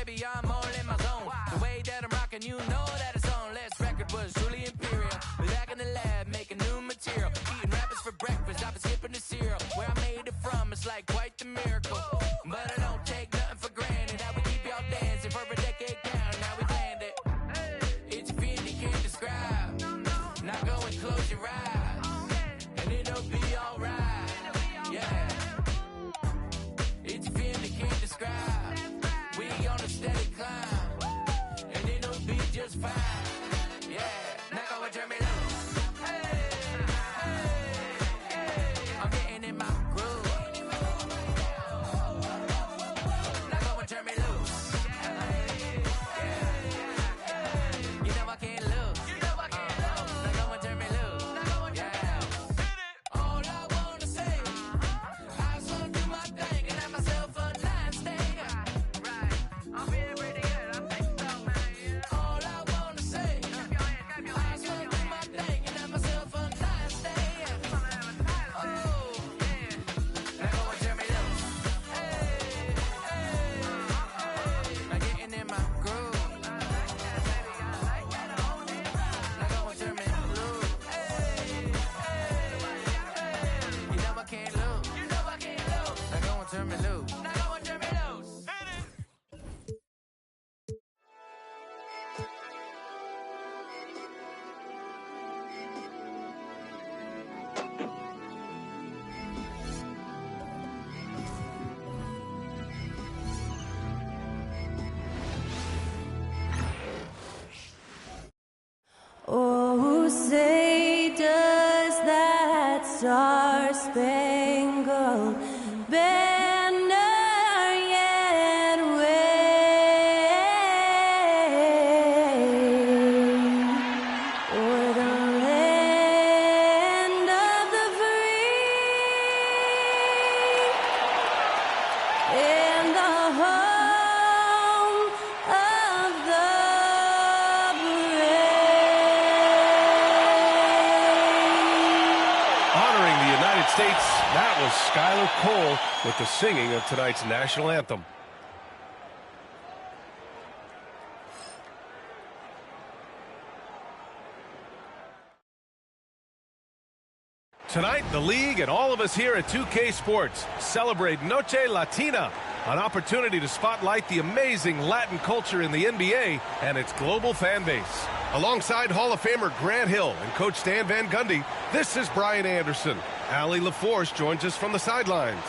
baby, I'm all in my zone. The way that I'm rocking, you know that it's on. Last record was truly imperial. Back in the lab, making new material. Eating rappers for breakfast, I've been skipping the cereal. Where I made it from, it's like quite the miracle. But I don't take nothing for granted. How we keep y'all dancing for a decade down, now we planned it. It's a feeling you can't describe. Now go and close your eyes, and it'll be alright. Yeah. It's a feeling you can't describe. We on a steady climb, and it'll be just fine. Yeah. Now go and turn me loose. I'm getting in my groove. Now go and turn me loose. You know I can't lose. Now go and turn me loose. Yeah. All I wanna say, I just wanna do my thing and have myself a nice day. Right. I'm feeling pretty good. I think so, man. All I wanna say, I just wanna do my thing and have myself a nice day. Oh, yeah. Now go and turn me loose. I'm getting in my groove. Now go and turn me loose. You know I can't lose. Now go and turn me loose. Oh, say does that star-spangled banner yet wave o'er the land of the free and the home of the Honoring the United States, that was Skylar Cole with the singing of tonight's national anthem. Tonight, the league and all of us here at 2K Sports celebrate Noche Latina, an opportunity to spotlight the amazing Latin culture in the NBA and its global fan base. Alongside Hall of Famer Grant Hill and Coach Stan Van Gundy, this is Brian Anderson. Allie LaForce joins us from the sidelines.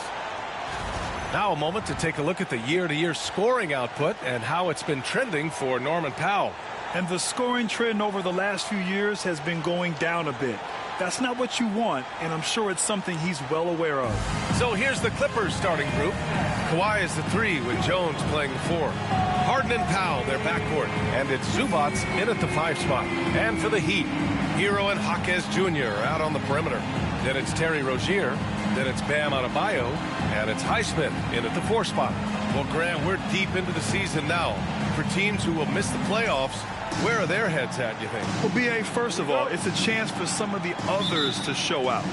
Now a moment to take a look at the year-to-year scoring output and how it's been trending for Norman Powell. And the scoring trend over the last few years has been going down a bit. That's not what you want, and I'm sure it's something he's well aware of. So here's the Clippers starting group. Kawhi is the 3 with Jones playing the 4. Harden and Powell, their backcourt. And it's Zubac in at the 5 spot. And for the Heat, Hero and Jaquez Jr. are out on the perimeter. Then it's Terry Rozier. Then it's Bam Adebayo. And it's Highsmith in at the 4 spot. Well, Grant, we're deep into the season now. For teams who will miss the playoffs, where are their heads at, you think? Well, B.A., first of all, it's a chance for some of the others to show out.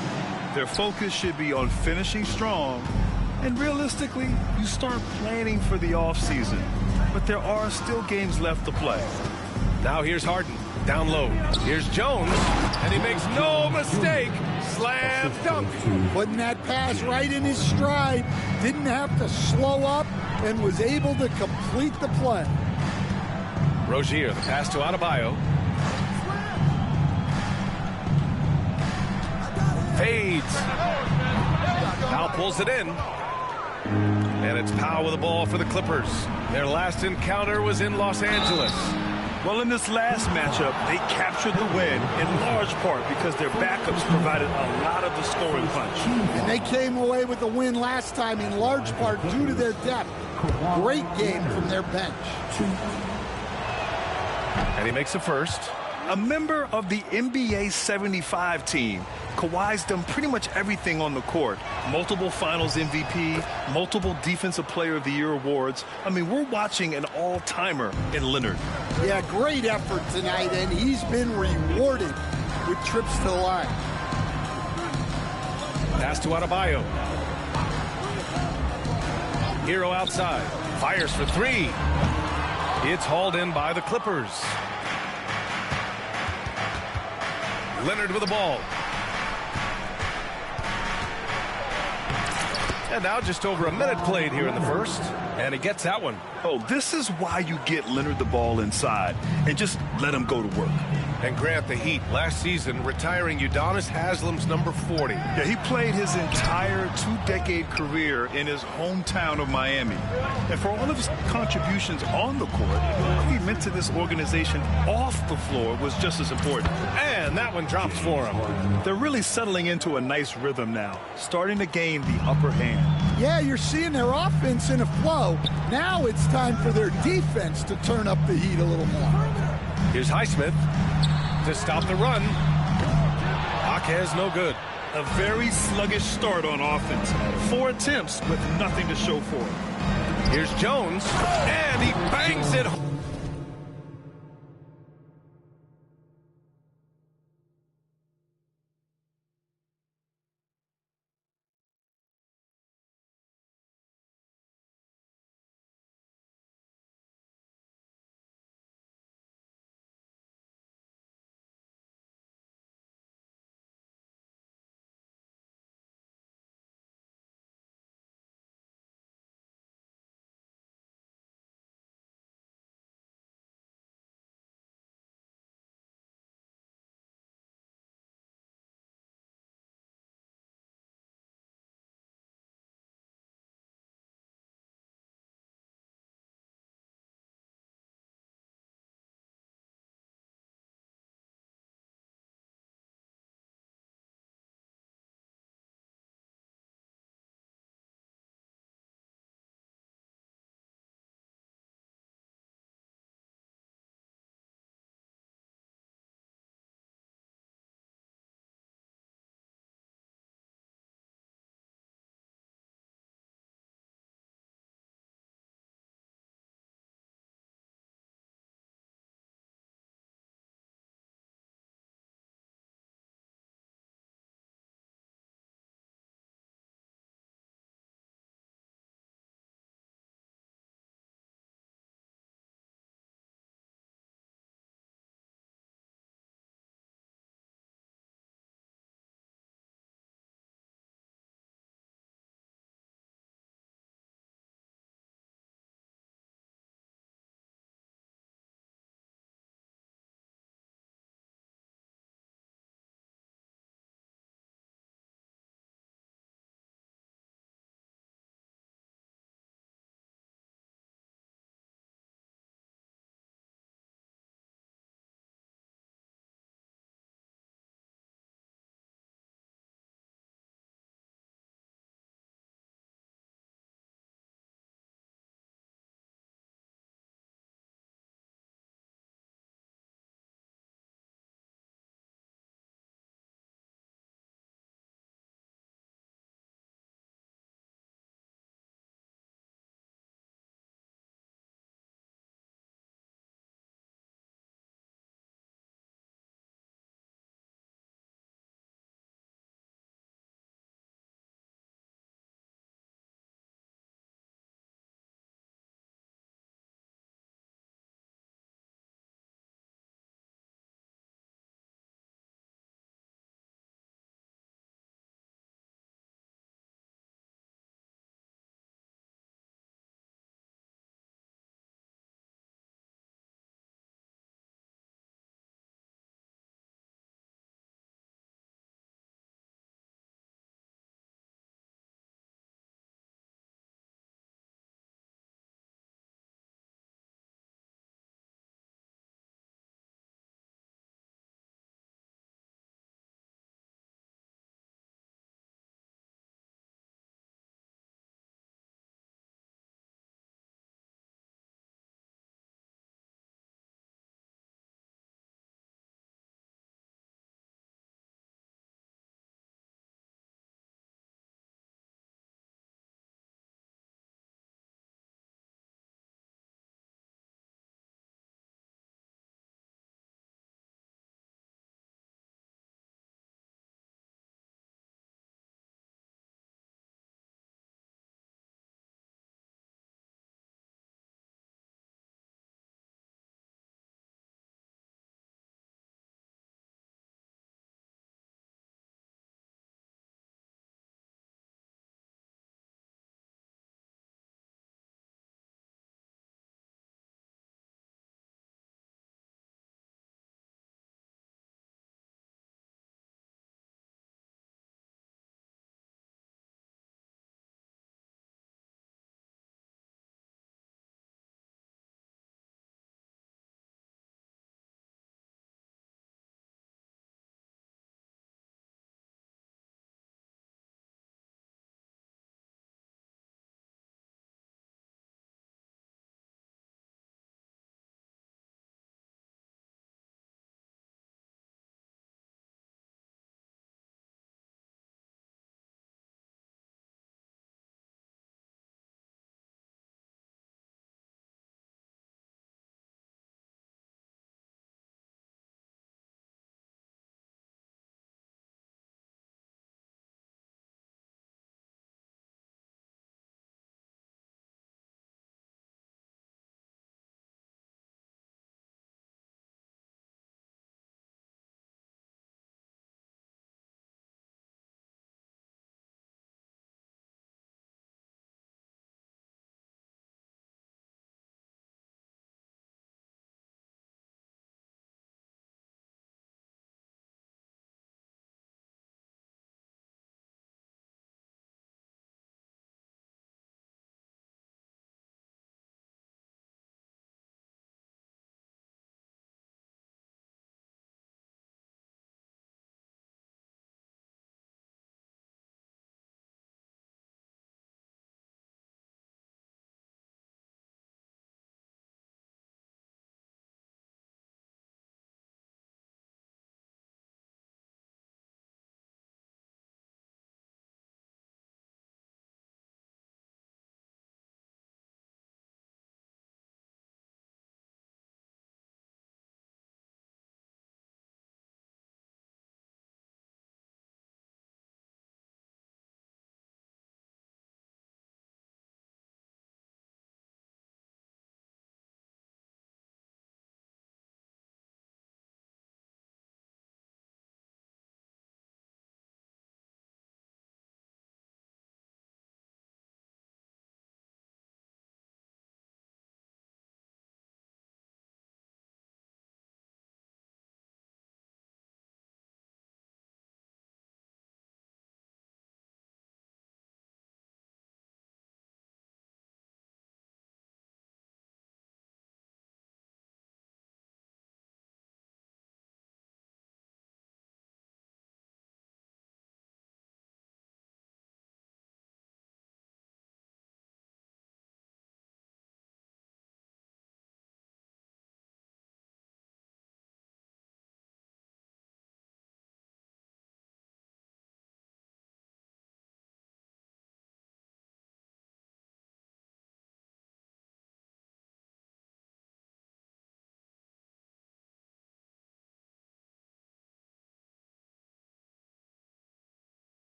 Their focus should be on finishing strong. And realistically, you start planning for the offseason. But there are still games left to play. Now here's Harden, down low. Here's Jones, and he makes no mistake. Slam dunk. Putting that pass right in his stride. Didn't have to slow up and was able to complete the play. Rozier, the pass to Adebayo. Fades. Now pulls it in. And it's Powell with the ball for the Clippers. Their last encounter was in Los Angeles. Well, in this last matchup, they captured the win in large part because their backups provided a lot of the scoring punch. And they came away with the win last time in large part due to their depth. Great game from their bench. And he makes a first. A member of the NBA 75 team, Kawhi's done pretty much everything on the court. Multiple Finals MVP, multiple Defensive Player of the Year awards. I mean, we're watching an all-timer in Leonard. Yeah, great effort tonight, and he's been rewarded with trips to the line. Pass to Adebayo. Hero outside. Fires for 3. It's hauled in by the Clippers. Leonard with the ball. And now just over a minute played here in the first. And he gets that one. Oh, this is why you get Leonard the ball inside and just let him go to work. And Grant, the Heat last season retiring Udonis Haslam's number 40. Yeah, he played his entire two-decade career in his hometown of Miami. And for all of his contributions on the court, what he meant to this organization off the floor was just as important. And that one drops for him. They're really settling into a nice rhythm now, starting to gain the upper hand. Yeah, you're seeing their offense in a flow. Now it's time for their defense to turn up the heat a little more. Here's Highsmith to stop the run. Jaquez no good. A very sluggish start on offense. 4 attempts with nothing to show for it. Here's Jones, and he bangs it home.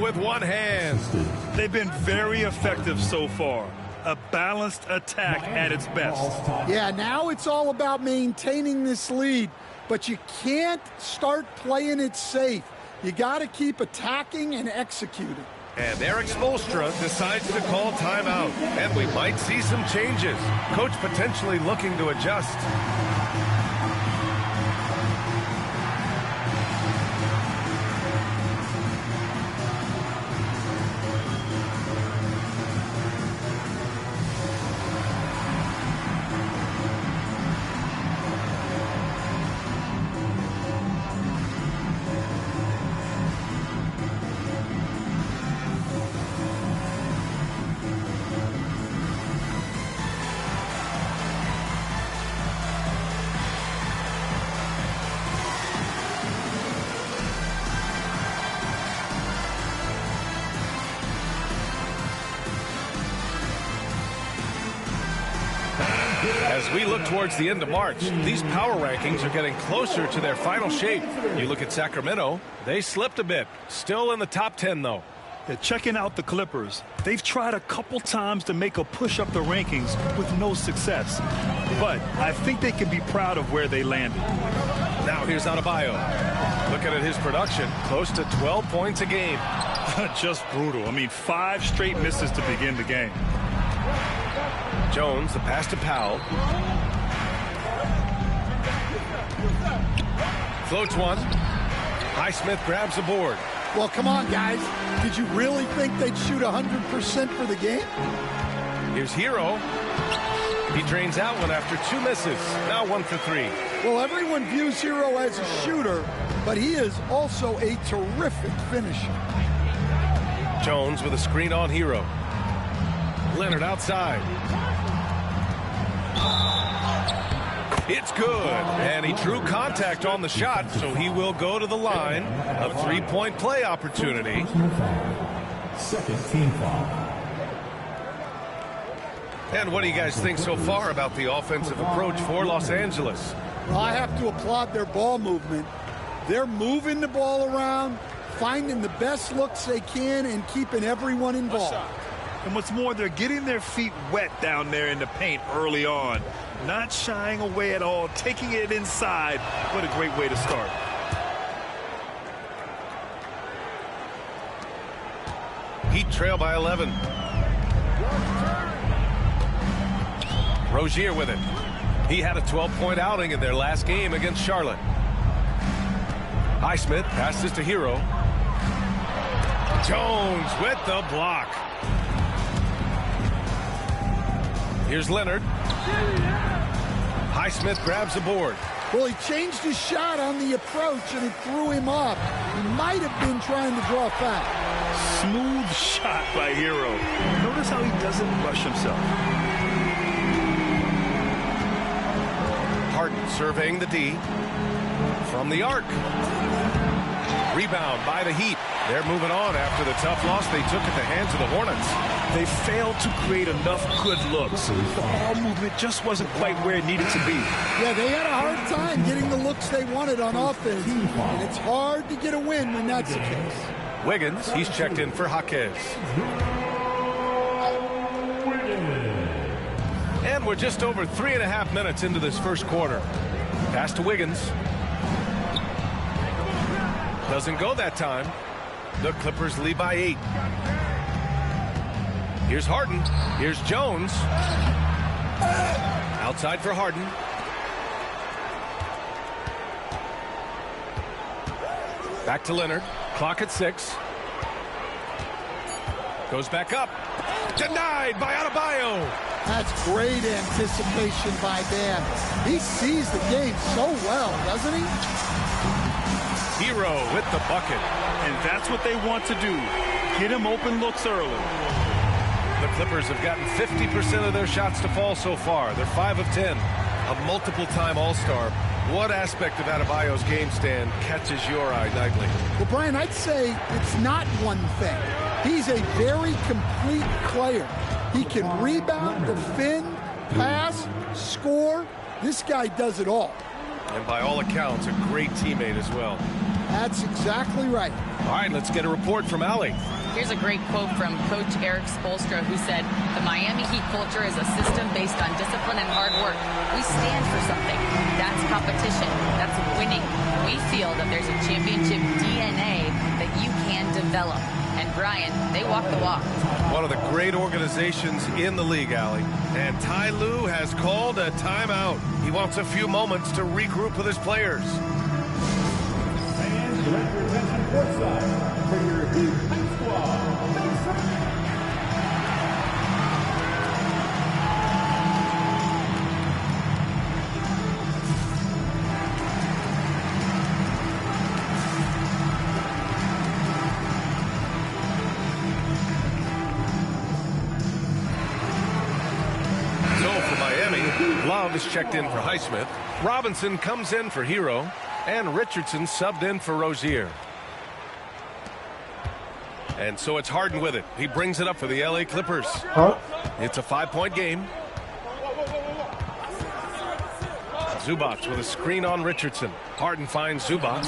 him with one hand. They've been very effective so far. A balanced attack at its best. Yeah, now it's all about maintaining this lead, but you can't start playing it safe. You got to keep attacking and executing. And Eric Spoelstra decides to call timeout. And we might see some changes. Coach potentially looking to adjust. As we look towards the end of March, these power rankings are getting closer to their final shape. You look at Sacramento, they slipped a bit. Still in the top 10, though. Yeah, checking out the Clippers, they've tried a couple times to make a push up the rankings with no success. But I think they can be proud of where they landed. Now here's Adebayo. Looking at his production, close to 12 points a game. Just brutal. I mean, 5 straight misses to begin the game. Jones, the pass to Powell. Floats one. Highsmith grabs the board. Well, come on, guys. Did you really think they'd shoot 100% for the game? Here's Hero. He drains out one after 2 misses. Now 1 for 3. Well, everyone views Hero as a shooter, but he is also a terrific finisher. Jones with a screen on Hero. Leonard outside. It's good, and he drew contact on the shot, so he will go to the line. A 3-point play opportunity. Second team foul. And what do you guys think so far about the offensive approach for Los Angeles? Well, I have to applaud their ball movement. They're moving the ball around, finding the best looks they can, and keeping everyone involved. And what's more, they're getting their feet wet down there in the paint early on. Not shying away at all, taking it inside. What a great way to start. Heat trail by 11. Rozier with it. He had a 12-point outing in their last game against Charlotte. Highsmith passes to Hero. Jones with the block. Here's Leonard. Highsmith grabs the board. Well, he changed his shot on the approach, and it threw him off. He might have been trying to draw a foul. Smooth shot by Hero. Notice how he doesn't rush himself. Harden surveying the D. From the arc. Rebound by the Heat. They're moving on after the tough loss they took at the hands of the Hornets. They failed to create enough good looks. The ball movement just wasn't quite where it needed to be. Yeah, they had a hard time getting the looks they wanted on offense, and it's hard to get a win when that's the case. Wiggins, he's checked in for Jaquez. And we're just over 3.5 minutes into this first quarter. Pass to Wiggins. Doesn't go that time. The Clippers lead by 8. Here's Harden. Here's Jones. Outside for Harden. Back to Leonard. Clock at 6. Goes back up. Denied by Adebayo. That's great anticipation by Bam. He sees the game so well, doesn't he? Hero with the bucket. And that's what they want to do. Get him open looks early. The Clippers have gotten 50% of their shots to fall so far. They're 5 of 10. A multiple-time All-Star. What aspect of Adebayo's game stand catches your eye nightly? Well, Brian, I'd say it's not one thing. He's a very complete player. He can rebound, defend, pass, score. This guy does it all. And by all accounts, a great teammate as well. That's exactly right. All right, let's get a report from Allie. Here's a great quote from Coach Eric Spoelstra, who said, "The Miami Heat culture is a system based on discipline and hard work. We stand for something. That's competition. That's winning. We feel that there's a championship DNA that you can develop." And Brian, they walk the walk. One of the great organizations in the league, Allie. And Ty Lue has called a timeout. He wants a few moments to regroup with his players. Fans, direct your attention courtside for your Heat High Squad. Love is checked in for Highsmith. Robinson comes in for Hero. And Richardson subbed in for Rozier. And so it's Harden with it. He brings it up for the LA Clippers. It's a 5-point game. Zubac with a screen on Richardson. Harden finds Zubac.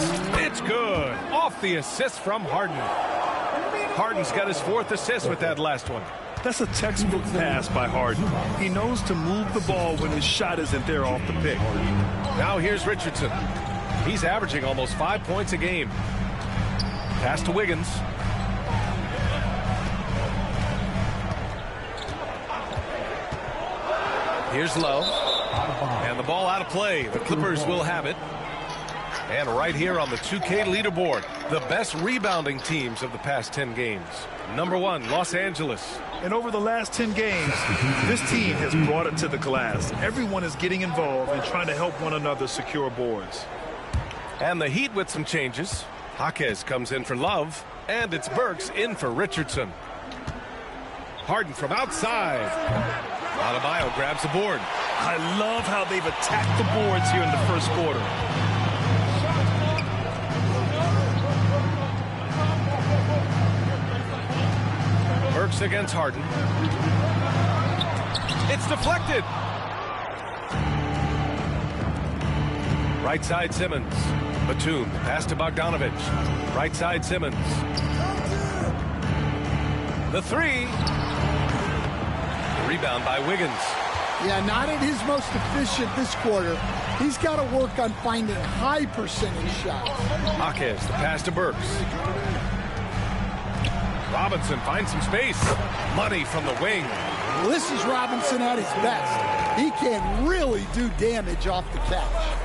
It's good. Off the assist from Harden. Harden's got his 4th assist with that last one. That's a textbook pass by Harden. He knows to move the ball when his shot isn't there off the pick. Now here's Richardson. He's averaging almost 5 points a game. Pass to Wiggins. Here's Love. And the ball out of play. The Clippers will have it. And right here on the 2K leaderboard, the best rebounding teams of the past 10 games. Number 1, Los Angeles. And over the last 10 games, this team has brought it to the glass. Everyone is getting involved and trying to help one another secure boards. And the Heat with some changes. Jaquez comes in for Love, and it's Burks in for Richardson. Harden from outside. Adebayo grabs the board. I love how they've attacked the boards here in the first quarter. Burks against Harden. It's deflected. Right side Simmons. Batum pass to Bogdanovich. Right side Simmons. The 3. Rebound by Wiggins. Yeah, not at his most efficient this quarter. He's got to work on finding high percentage shots. Jaquez, the pass to Burks. Robinson finds some space. Money from the wing. Well, this is Robinson at his best. He can really do damage off the catch.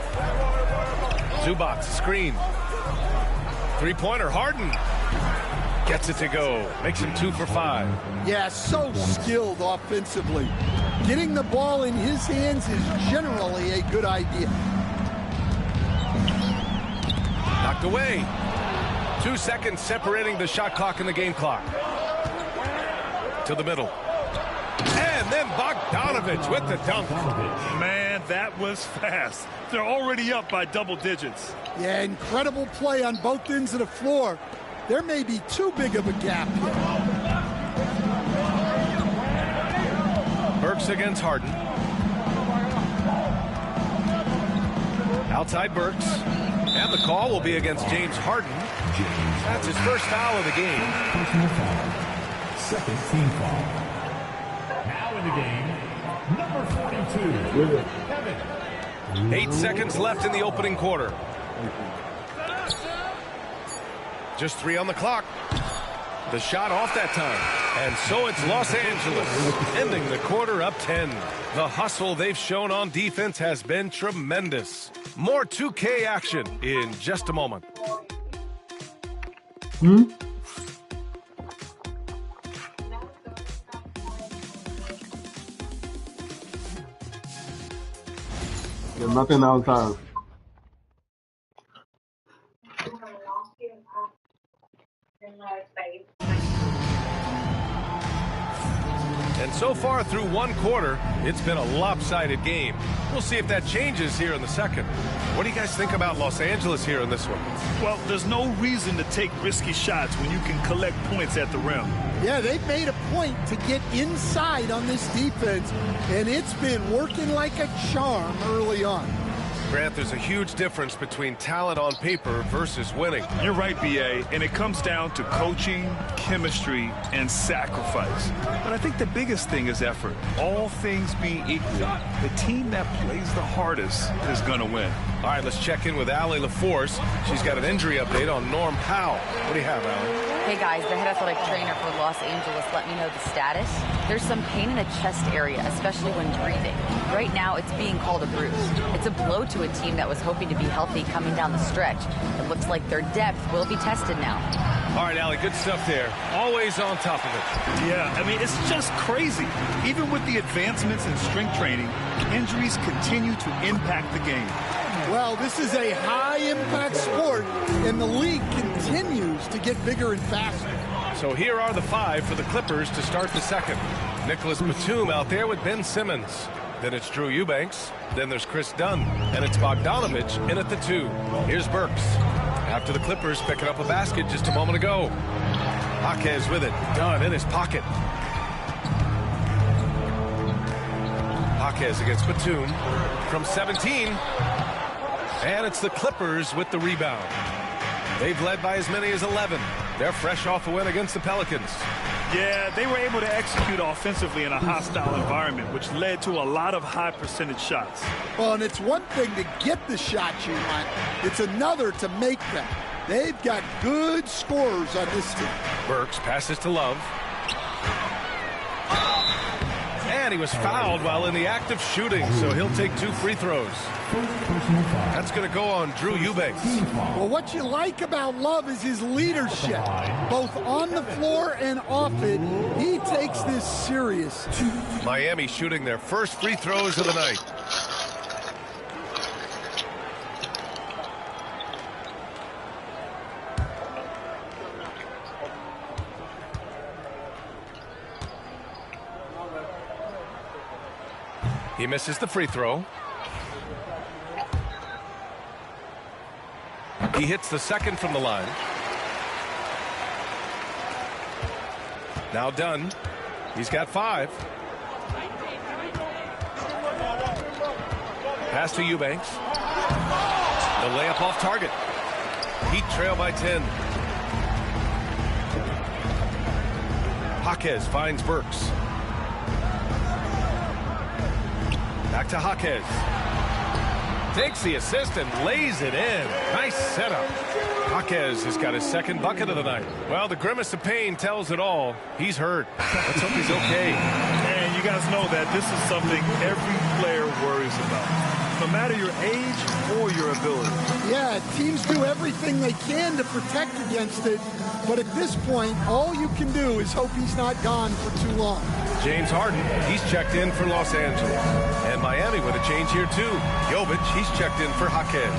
Zubac, screen. 3-pointer, Harden. Gets it to go. Makes him 2 for 5. Yeah, so skilled offensively. Getting the ball in his hands is generally a good idea. Knocked away. 2 seconds separating the shot clock and the game clock. To the middle. And then Bogdanovich with the dunk. Man, that was fast. They're already up by double digits. Yeah, incredible play on both ends of the floor. There may be too big of a gap here. Burks against Harden. Outside Burks. And the call will be against James Harden. That's his first foul of the game. Personal foul. Second team foul. Now in the game, number 42, Kevin. 8 seconds left in the opening quarter. Just 3 on the clock. The shot off that time. And so it's Los Angeles, ending the quarter up 10. The hustle they've shown on defense has been tremendous. More 2K action in just a moment. There's nothing outside. And so far through one quarter, it's been a lopsided game. We'll see if that changes here in the second. What do you guys think about Los Angeles here in this one? Well, there's no reason to take risky shots when you can collect points at the rim. Yeah, they've made a point to get inside on this defense, and it's been working like a charm early on. Grant, there's a huge difference between talent on paper versus winning. You're right, B.A., and it comes down to coaching, chemistry, and sacrifice. But I think the biggest thing is effort. All things being equal, the team that plays the hardest is going to win. All right, let's check in with Allie LaForce. She's got an injury update on Norm Powell. What do you have, Allie? Hey guys, the head athletic trainer for Los Angeles let me know the status. There's some pain in the chest area, especially when breathing. Right now, it's being called a bruise. It's a blow to a team that was hoping to be healthy coming down the stretch. It looks like their depth will be tested now. All right, Allie, good stuff there. Always on top of it. Yeah, I mean, it's just crazy. Even with the advancements in strength training, injuries continue to impact the game. Well, this is a high-impact sport, and the league continues to get bigger and faster. So here are the 5 for the Clippers to start the second. Nicholas Batum out there with Ben Simmons. Then it's Drew Eubanks. Then there's Chris Dunn. And it's Bogdanovich in at the 2. Here's Burks. After the Clippers picking up a basket just a moment ago. Jaquez with it. Dunn in his pocket. Jaquez against Batum from 17. And it's the Clippers with the rebound. They've led by as many as 11. They're fresh off a win against the Pelicans. Yeah, they were able to execute offensively in a hostile environment, which led to a lot of high percentage shots. Well, and it's one thing to get the shots you want. It's another to make them. They've got good scorers on this team. Burks passes to Love. And he was fouled while in the act of shooting, so he'll take 2 free throws. That's going to go on Drew Eubanks. Well, what you like about Love is his leadership, both on the floor and off it. He takes this serious. Miami shooting their first free throws of the night. He misses the free throw. He hits the second from the line. Now Dunn. He's got 5. Pass to Eubanks. The layup off target. Heat trail by 10. Jaquez finds Burks. Back to Jaquez. Takes the assist and lays it in. Nice setup. Jaquez has got his second bucket of the night. Well, the grimace of pain tells it all. He's hurt. Let's hope he's okay. And you guys know that this is something every player worries about, no matter your age or your ability. Yeah, teams do everything they can to protect against it, but at this point, all you can do is hope he's not gone for too long. James Harden, he's checked in for Los Angeles. And Miami with a change here, too. Jovic, he's checked in for Jaquez.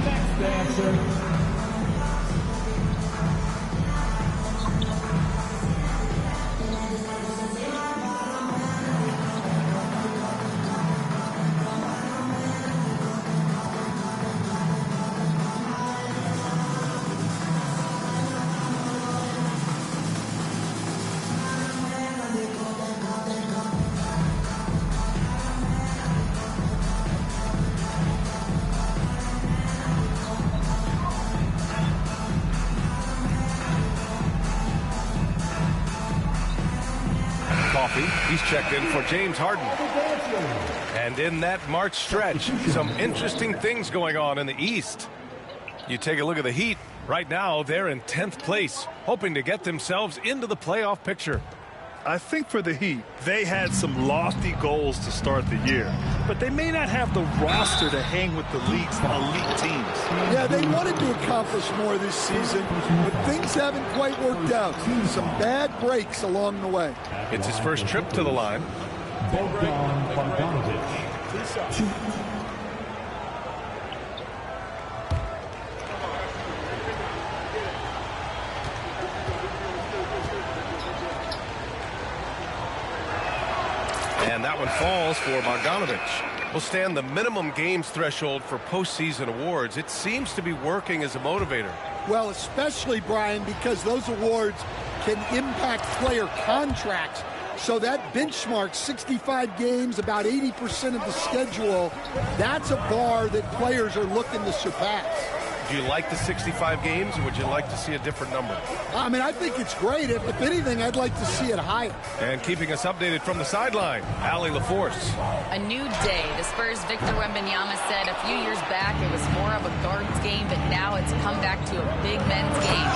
Next dancer. He's checked in for James Harden. And in that March stretch, some interesting things going on in the East. You take a look at the Heat. Right now, they're in 10th place, hoping to get themselves into the playoff picture. I think for the Heat, they had some lofty goals to start the year, but they may not have the roster to hang with the league's elite teams. Yeah, they wanted to accomplish more this season, but things haven't quite worked out. Some bad breaks along the way. It's his first trip to the line. Bogdan Bogdanovich. And that That one falls for Bogdanovich. Will stand the minimum games threshold for postseason awards. It seems to be working as a motivator. Well, especially, Brian, because those awards can impact player contracts. So that benchmark, 65 games, about 80% of the schedule, that's a bar that players are looking to surpass. Do you like the 65 games, or would you like to see a different number? I mean, I think it's great. If anything, I'd like to see it higher. And keeping us updated from the sideline, Allie LaForce. A new day. The Spurs' Victor Wembanyama said a few years back it was more of a guards game, but now it's come back to a big men's game.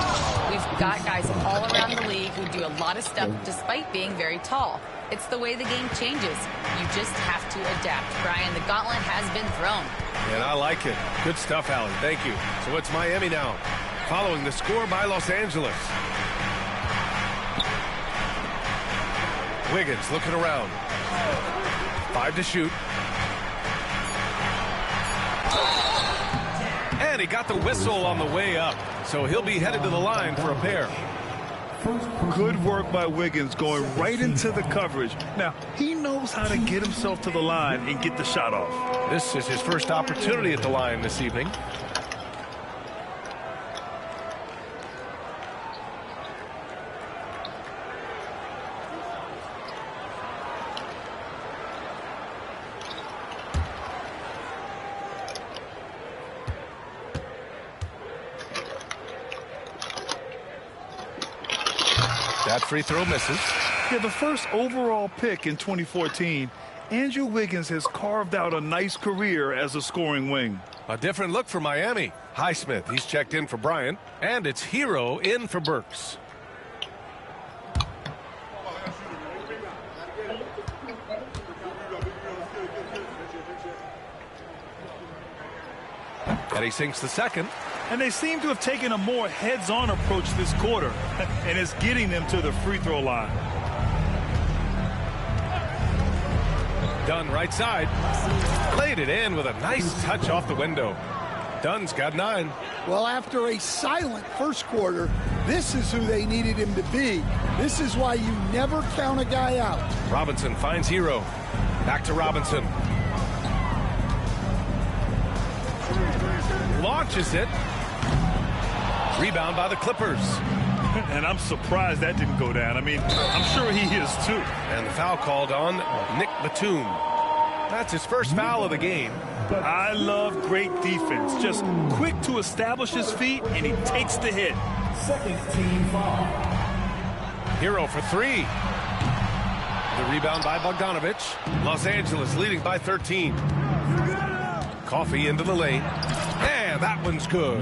We've got guys all around the league who do a lot of stuff despite being very tall. It's the way the game changes. You just have to adapt. Brian, the gauntlet has been thrown. And I like it. Good stuff, Allie. Thank you. So it's Miami now, following the score by Los Angeles. Wiggins looking around. 5 to shoot. And he got the whistle on the way up. So he'll be headed to the line for a pair. Good work by Wiggins going right into the coverage. Now, he knows how to get himself to the line and get the shot off. This is his first opportunity at the line this evening. That free throw misses. Yeah, the first overall pick in 2014, Andrew Wiggins has carved out a nice career as a scoring wing. A different look for Miami. Highsmith, he's checked in for Bryant, and it's Hero in for Burks. And he sinks the second. And they seem to have taken a more heads-on approach this quarter, and it's getting them to the free throw line. Dunn right side. Laid it in with a nice touch off the window. Dunn's got 9. Well, after a silent first quarter, this is who they needed him to be. This is why you never count a guy out. Robinson finds Hero. Back to Robinson. Launches it. Rebound by the Clippers. And I'm surprised that didn't go down. I mean, I'm sure he is too. And the foul called on Nick Batum. That's his first foul of the game. I love great defense. Just quick to establish his feet, and he takes the hit. Second team foul. Hero for 3. The rebound by Bogdanovich. Los Angeles leading by 13. Coffee into the lane. And that one's good.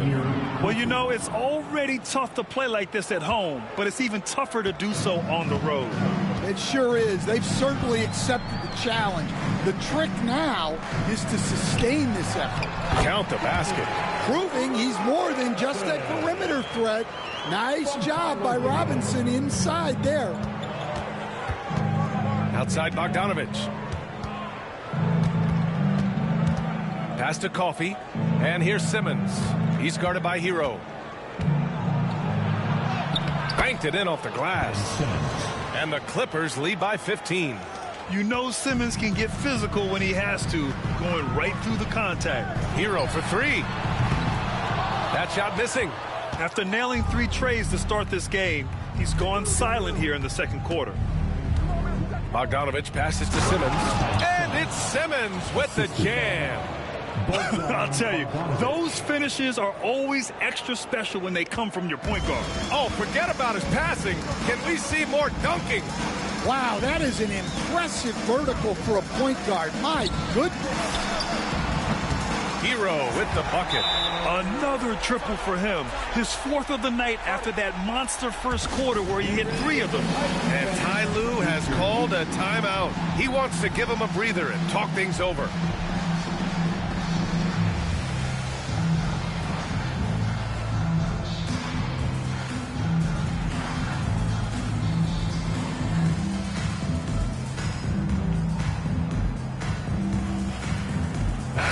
Well, you know, it's already tough to play like this at home, but it's even tougher to do so on the road. It sure is. They've certainly accepted the challenge. The trick now is to sustain this effort. Count the basket. Proving he's more than just a perimeter threat. Nice job by Robinson inside there. Outside Bogdanovich. Pass to Coffee. And here's Simmons. He's guarded by Hero. Banked it in off the glass. And the Clippers lead by 15. You know Simmons can get physical when he has to, going right through the contact. Hero for 3. That shot missing. After nailing 3 trays to start this game, he's gone silent here in the second quarter. Bogdanovich passes to Simmons. And it's Simmons with the jam. I'll tell you, those finishes are always extra special when they come from your point guard. Oh, forget about his passing. Can we see more dunking? Wow, that is an impressive vertical for a point guard. My goodness. Hero with the bucket. Another triple for him. His 4th of the night after that monster first quarter where he hit 3 of them. And Ty Lue has called a timeout. He wants to give him a breather and talk things over.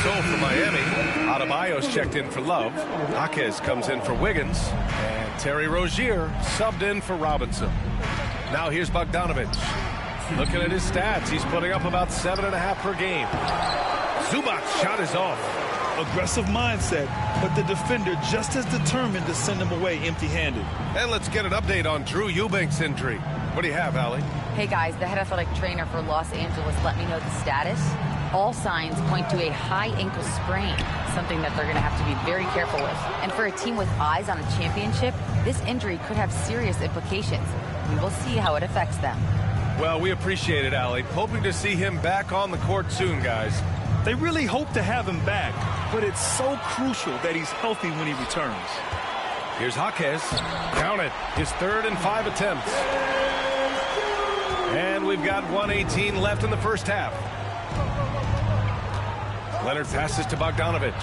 So for Miami, Adebayo's checked in for Love. Jaquez comes in for Wiggins. And Terry Rozier subbed in for Robinson. Now here's Bogdanovich. Looking at his stats, he's putting up about 7.5 per game. Zubac's shot is off. Aggressive mindset, but the defender just as determined to send him away empty-handed. And let's get an update on Drew Eubanks' injury. What do you have, Allie? Hey guys, the head athletic trainer for Los Angeles let me know the status. All signs point to a high ankle sprain, something that they're going to have to be very careful with. And for a team with eyes on a championship, this injury could have serious implications. We will see how it affects them. Well, we appreciate it, Allie. Hoping to see him back on the court soon, guys. They really hope to have him back, but it's so crucial that he's healthy when he returns. Here's Jaquez. Count it. His 3rd and 5 attempts. And we've got 1:18 left in the first half. Leonard passes to Bogdanovic.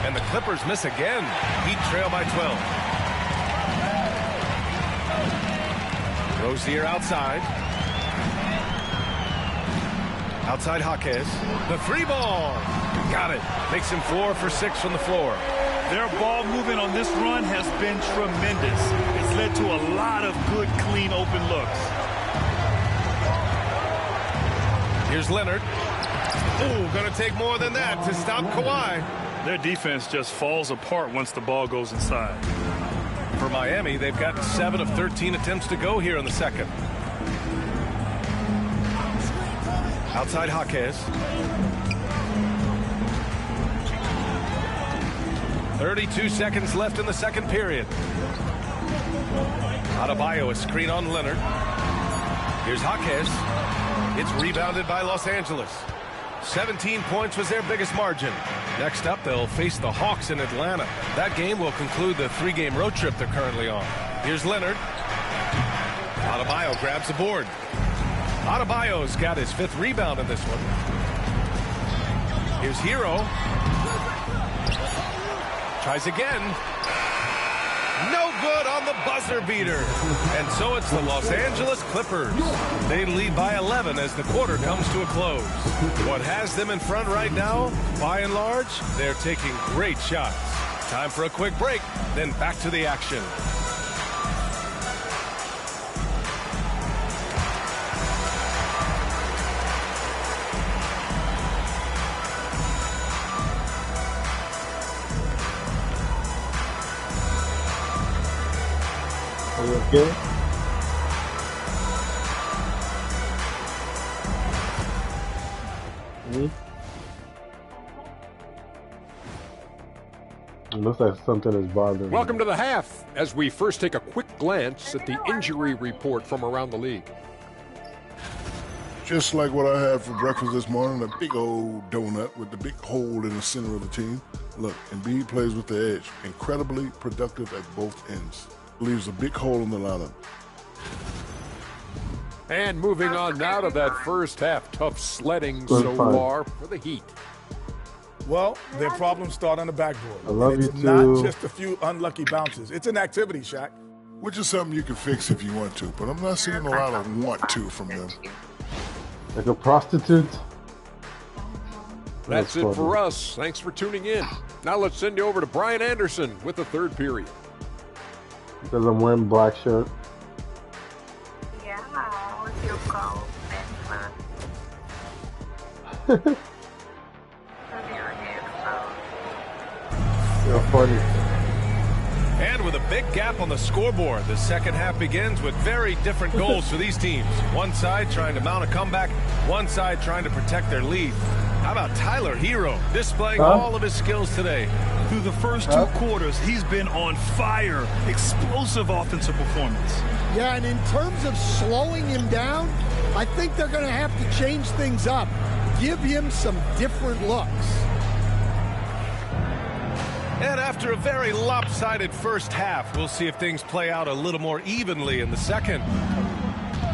And the Clippers miss again. Heat trail by 12. Rozier outside. Outside Jaquez. The 3 ball. Got it. Makes him 4 for 6 from the floor. Their ball movement on this run has been tremendous. It's led to a lot of good, clean, open looks. Here's Leonard. Ooh, going to take more than that to stop Kawhi. Their defense just falls apart once the ball goes inside. For Miami, they've got 7 of 13 attempts to go here in the second. Outside Jaquez. 32 seconds left in the second period. Adebayo, a screen on Leonard. Here's Jaquez. It's rebounded by Los Angeles. 17 points was their biggest margin. Next up, they'll face the Hawks in Atlanta. That game will conclude the 3-game road trip they're currently on. Here's Leonard. Adebayo grabs the board. Adebayo's got his 5th rebound in this one. Here's Hero. Tries again. No good on the buzzer beater. And so it's the Los Angeles Clippers. They lead by 11 as the quarter comes to a close. What has them in front right now, by and large, they're taking great shots. Time for a quick break, then back to the action. Are you okay? It looks like something is bothering me. Welcome to the half, as we first take a quick glance at the injury report from around the league. Just like what I had for breakfast this morning, a big old donut with the big hole in the center of the team. Look, Embiid plays with the edge. Incredibly productive at both ends. Leaves a big hole in the lineup. And moving on now to that first half, tough sledding so far for the Heat. Well, their problems start on the backboard. I love it's you too. Not just a few unlucky bounces. It's an activity, Shaq. Which is something you can fix if you want to, but I'm not seeing a lot of want to from them. Like a prostitute? That's it for us. Thanks for tuning in. Now let's send you over to Brian Anderson with the third period. Because I'm wearing black shirt. Yeah, with your gold necklace. You're funny. And with a big gap on the scoreboard, the second half begins with very different goals for these teams. One side trying to mount a comeback, one side trying to protect their lead. How about Tyler Hero displaying all of his skills today? Through the first 2 quarters, he's been on fire. Explosive offensive performance. Yeah, and in terms of slowing him down, I think they're going to have to change things up. Give him some different looks. And after a very lopsided first half, we'll see if things play out a little more evenly in the second.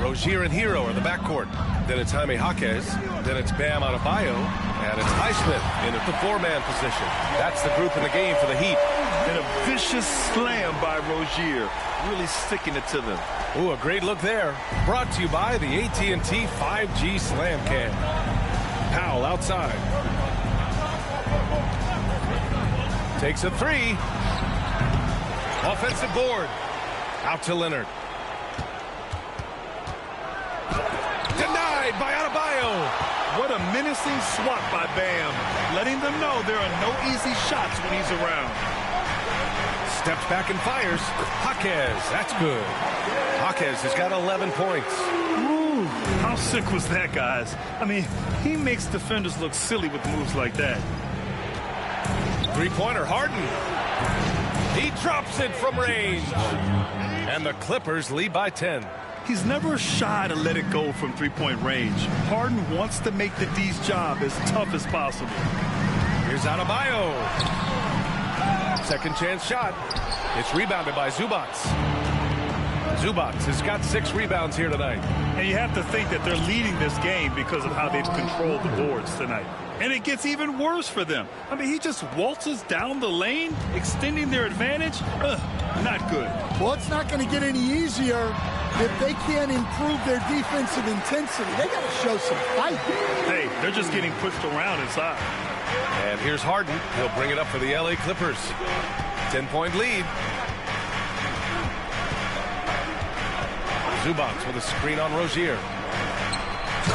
Rozier and Hero are in the backcourt. Then it's Jaime Jaquez. Then it's Bam Adebayo. And it's Highsmith in at the 4-man position. That's the group in the game for the Heat. And a vicious slam by Rozier. Really sticking it to them. Ooh, a great look there. Brought to you by the AT&T 5G Slam Cam. Powell outside. Takes a 3. Offensive board. Out to Leonard. Adebayo. What a menacing swat by Bam, letting them know there are no easy shots when he's around. Steps back and fires. Jaquez, that's good. Jaquez has got 11 points. Ooh, how sick was that, guys? I mean, he makes defenders look silly with moves like that. Three-pointer, Harden. He drops it from range. And the Clippers lead by 10. He's never shy to let it go from three-point range. Harden wants to make the D's job as tough as possible. Here's Adebayo. Second chance shot. It's rebounded by Zubac. Zubac has got 6 rebounds here tonight. And you have to think that they're leading this game because of how they've controlled the boards tonight. And it gets even worse for them. I mean, he just waltzes down the lane, extending their advantage. Not good. Well, it's not going to get any easier if they can't improve their defensive intensity. They got to show some fight. Hey, they're just getting pushed around inside. And here's Harden. He'll bring it up for the LA Clippers. 10-point lead. Zubac with a screen on Rozier.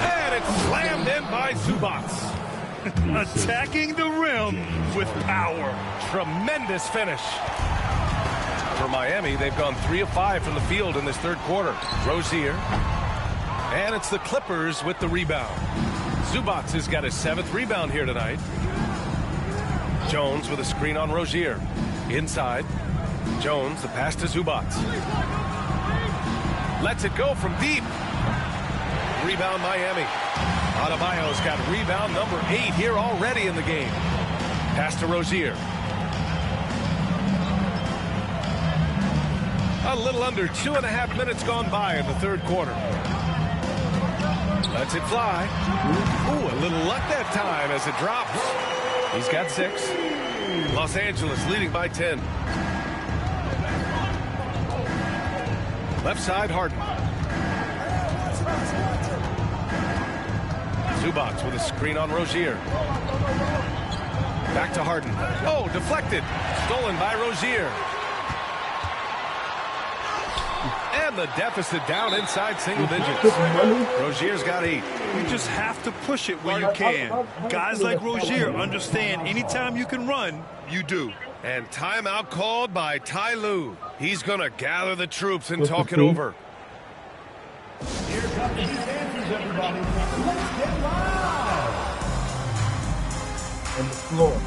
And it's slammed in by Zubac. Attacking the rim with power. Tremendous finish. For Miami, they've gone 3 of 5 from the field in this third quarter. Rozier. And it's the Clippers with the rebound. Zubac has got his 7th rebound here tonight. Jones with a screen on Rozier. Inside. Jones, the pass to Zubac. Lets it go from deep. Rebound Miami. Adebayo's got rebound number 8 here already in the game. Pass to Rozier. A little under 2.5 minutes gone by in the third quarter. Lets it fly. Ooh, a little luck that time as it drops. He's got 6. Los Angeles leading by 10. Left side, Harden. Zubac with a screen on Rozier. Back to Harden. Oh, deflected. Stolen by Rozier. And the deficit down inside single digits. Rozier's got 8. You just have to push it when you can. Guys like Rozier understand anytime you can run, you do. And timeout called by Ty Lue. He's going to gather the troops and talk it over. Here comes these answers, everybody. Let's get live. On the floor.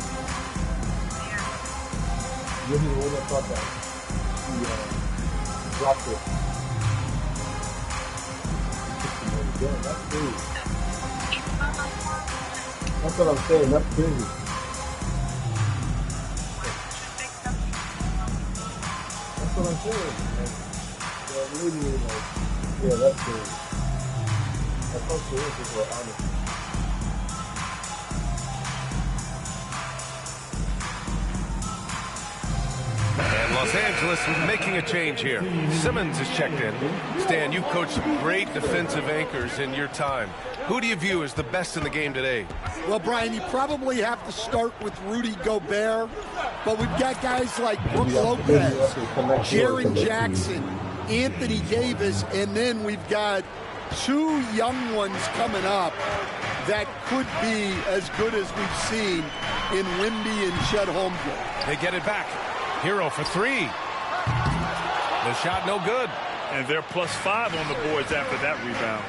This is what I thought that. He dropped it. That's crazy. That's what I'm saying. That's crazy. That's what I'm saying. Like, lady was like, yeah, that's crazy. That's how serious this was, honestly. And Los Angeles making a change here. Simmons is checked in. Stan, you've coached some great defensive anchors in your time. Who do you view as the best in the game today? Well, Brian, you probably have to start with Rudy Gobert, but we've got guys like Brook Lopez, Jaren Jackson, Anthony Davis, and then we've got 2 young ones coming up that could be as good as we've seen in Wemby and Chet Holmgren. They get it back. Hero for 3. The shot no good. And they're +5 on the boards after that rebound.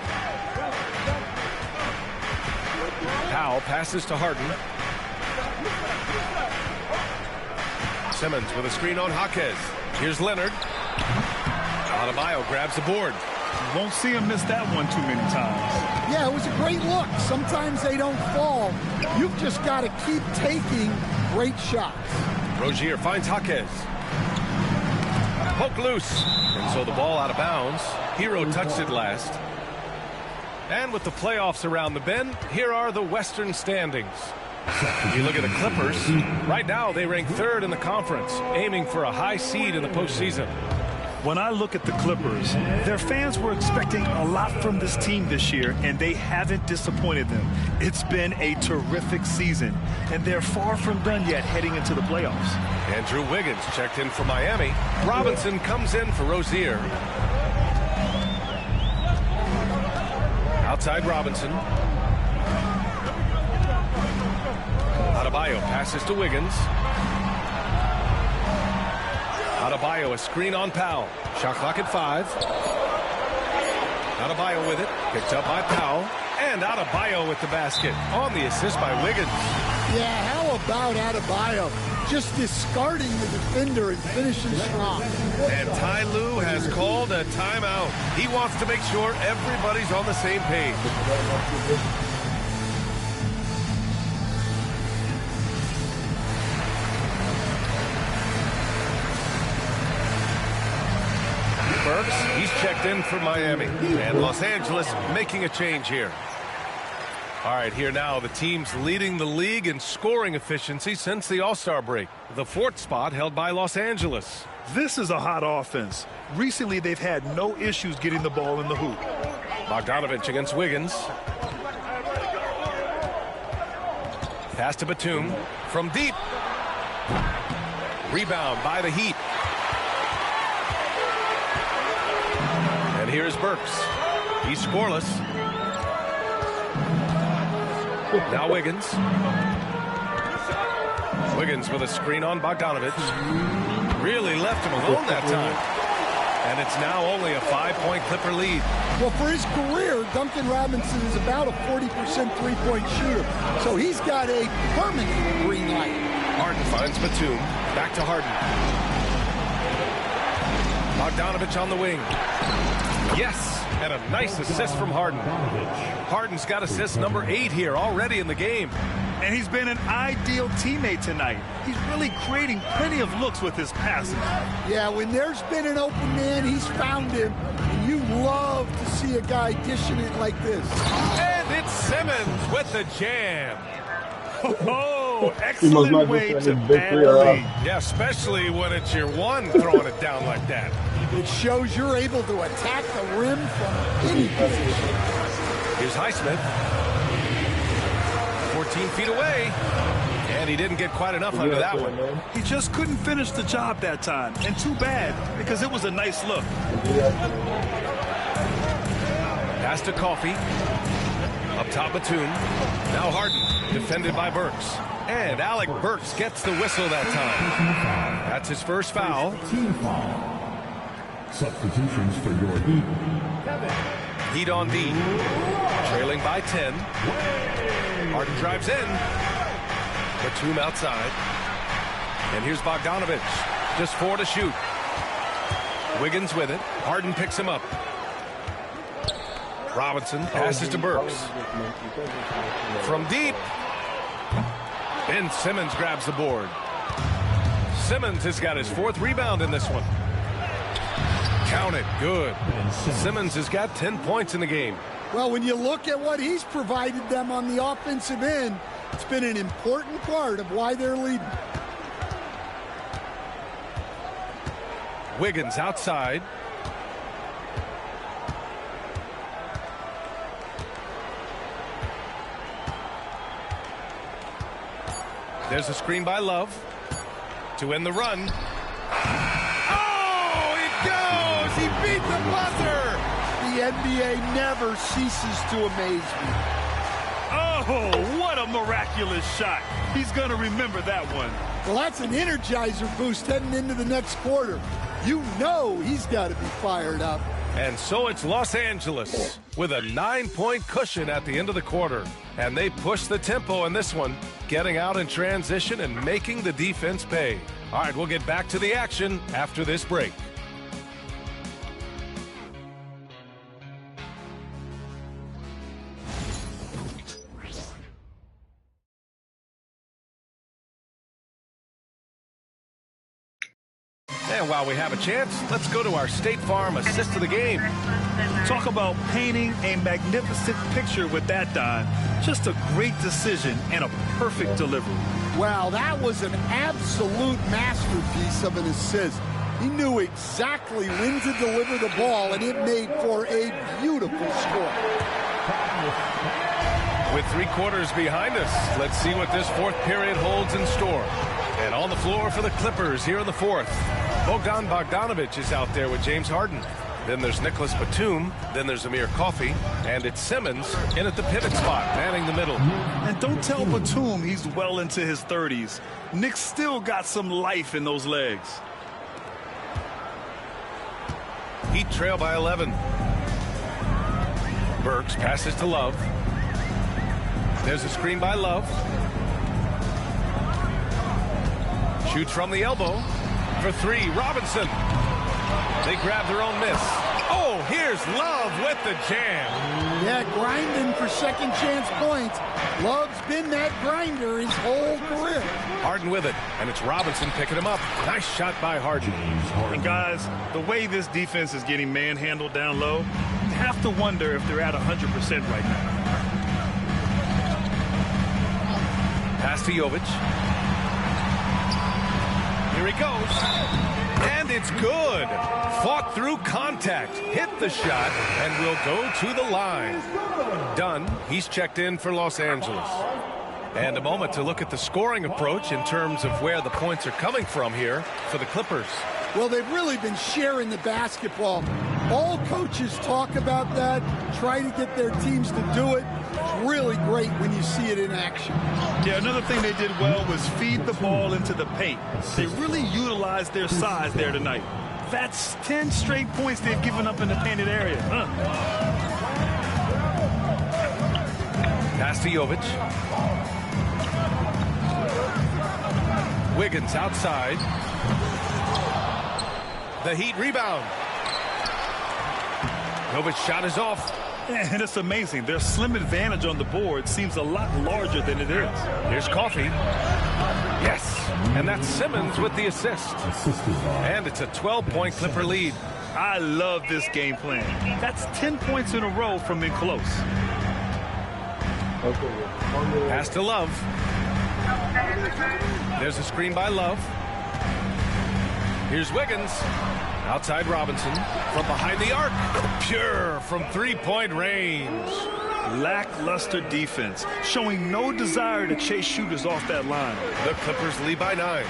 Powell passes to Harden. Simmons with a screen on Jaquez. Here's Leonard. Adebayo grabs the board. You won't see him miss that one too many times. Yeah, it was a great look. Sometimes they don't fall. You've just got to keep taking great shots. Rozier finds Jaquez. Poke loose. And so the ball out of bounds. Hero touched it last. And with the playoffs around the bend, here are the Western standings. You look at the Clippers. Right now, they rank 3rd in the conference, aiming for a high seed in the postseason. When I look at the Clippers, their fans were expecting a lot from this team this year, and they haven't disappointed them. It's been a terrific season, and they're far from done yet heading into the playoffs. Andrew Wiggins checked in for Miami. Robinson comes in for Rozier. Outside Robinson. Adebayo passes to Wiggins. Adebayo, a screen on Powell. Shot clock at 5. Adebayo with it. Picked up by Powell. And Adebayo with the basket on the assist by Wiggins. Yeah, how about Adebayo? Just discarding the defender and finishing strong. And Ty Lue has called a timeout. He wants to make sure everybody's on the same page. Burks, he's checked in for Miami. And Los Angeles making a change here. All right, here now, the teams leading the league in scoring efficiency since the All-Star break. The 4th spot held by Los Angeles. This is a hot offense. Recently, they've had no issues getting the ball in the hoop. Bogdanovich against Wiggins. Pass to Batum from deep. Rebound by the Heat. And here's Burks. He's scoreless. Now Wiggins. Wiggins with a screen on Bogdanovich. Really left him alone that time. And it's now only a 5-point Clipper lead. Well, for his career, Duncan Robinson is about a 40% three-point shooter. So he's got a permanent green light. Harden finds Batum. Back to Harden. Bogdanovich on the wing. Yes, and a nice assist from Harden. Harden's got assist number 8 here already in the game. And he's been an ideal teammate tonight. He's really creating plenty of looks with his passing. Yeah, when there's been an open man, he's found him. And you love to see a guy dishing it like this. And it's Simmons with the jam. Oh, excellent way to bat the lead. Yeah, especially when it's your one throwing it down like that. It shows you're able to attack the rim from any position. Here's Highsmith. 14 feet away. And he didn't get quite enough under that one. He just couldn't finish the job that time. And too bad, because it was a nice look. Pass to Coffey. Up top, Batum. Now Harden, defended by Burks. And Alec Burks gets the whistle that time. That's his first foul. Team foul. Substitutions for your Heat. Heat on D. Trailing by 10. Harden drives in. Batum outside. And here's Bogdanovich. Just 4 to shoot. Wiggins with it. Harden picks him up. Robinson passes to Burks. From deep. Ben Simmons grabs the board. Simmons has got his 4th rebound in this one. Count it. Good. Simmons has got 10 points in the game. Well, when you look at what he's provided them on the offensive end, it's been an important part of why they're leading. Wiggins outside. There's a screen by Love to end the run. Oh, it goes! He beat the buzzer! The NBA never ceases to amaze me. Oh, what a miraculous shot. He's going to remember that one. Well, that's an energizer boost heading into the next quarter. You know he's got to be fired up. And so it's Los Angeles with a 9-point cushion at the end of the quarter. And they push the tempo in this one, getting out in transition and making the defense pay. All right, we'll get back to the action after this break. And while we have a chance, let's go to our State Farm assist of the game. Talk about painting a magnificent picture with that, Don. Just a great decision and a perfect delivery. Wow, that was an absolute masterpiece of an assist. He knew exactly when to deliver the ball, and it made for a beautiful score. With 3 quarters behind us, let's see what this 4th period holds in store. And on the floor for the Clippers here in the 4th, Bogdan Bogdanovich is out there with James Harden. Then there's Nicholas Batum. Then there's Amir Coffey. And it's Simmons in at the pivot spot, manning the middle. And don't tell Batum he's well into his 30s. Nick's still got some life in those legs. Heat trail by 11. Burks passes to Love. There's a screen by Love. Shoots from the elbow for three. Robinson. They grab their own miss. Oh, here's Love with the jam. Yeah, grinding for second chance points. Love's been that grinder his whole career. Harden with it, and it's Robinson picking him up. Nice shot by Harden. And guys, the way this defense is getting manhandled down low, you have to wonder if they're at 100% right now. Pass to Jovic. Here he goes. And it's good. Fought through contact. Hit the shot and will go to the line. Dunn, he's checked in for Los Angeles. And a moment to look at the scoring approach in terms of where the points are coming from here for the Clippers. Well, they've really been sharing the basketball. All coaches talk about that, try to get their teams to do it. It's really great when you see it in action. Yeah, another thing they did well was feed the ball into the paint. They really utilized their size there tonight. That's 10 straight points they've given up in the painted area. Pass to Jovic. Wiggins outside. The Heat rebound. Jovic's shot is off. And it's amazing. Their slim advantage on the board seems a lot larger than it is. Here's Coffey. Yes. And that's Simmons with the assist. And it's a 12-point Clipper lead. I love this game plan. That's 10 points in a row from being close. Pass to Love. There's a screen by Love. Here's Wiggins. Outside Robinson. From behind the arc. Pure from three-point range. Lackluster defense, showing no desire to chase shooters off that line. The Clippers lead by 9.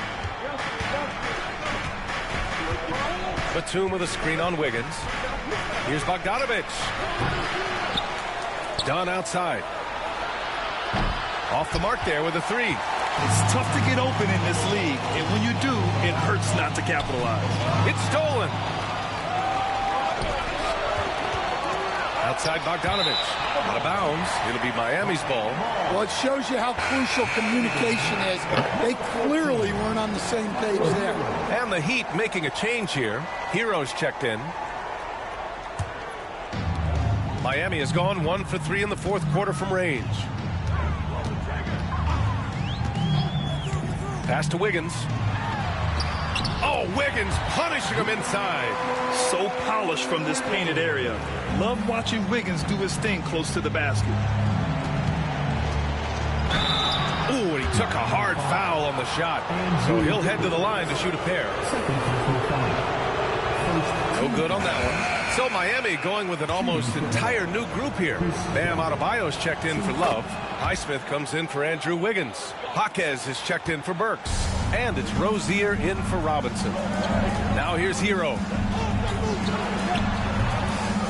Batum with a screen on Wiggins. Here's Bogdanovic. Dunn outside. Off the mark there with a three. It's tough to get open in this league, and when you do, it hurts not to capitalize. It's stolen. Outside Bogdanovic. Out of bounds. It'll be Miami's ball. Well, it shows you how crucial communication is. They clearly weren't on the same page there. And the Heat making a change here. Heroes checked in. Miami has gone 1 for 3 in the fourth quarter from range. Pass to Wiggins. Oh, Wiggins punishing him inside. So polished from this painted area. Love watching Wiggins do his thing close to the basket. Ooh, and he took a hard foul on the shot. So he'll head to the line to shoot a pair. No good on that one. So Miami going with an almost entire new group here. Bam Adebayo's checked in for Love. Highsmith comes in for Andrew Wiggins. Jaquez is checked in for Burks. And it's Rozier in for Robinson. Now here's Hero.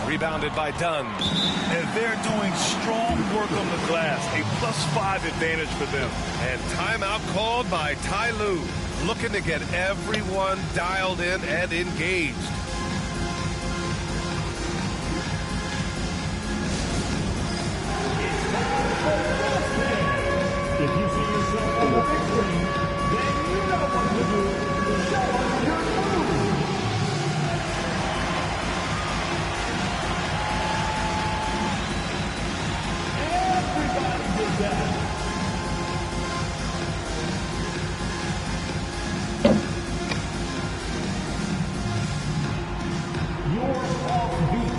Rebounded by Dunn. And they're doing strong work on the glass. A +5 advantage for them. And timeout called by Ty Lue. Looking to get everyone dialed in and engaged. If you see yourself on the big screen, then you know what to do. Show us your move. Everybody did that. Your offbeat.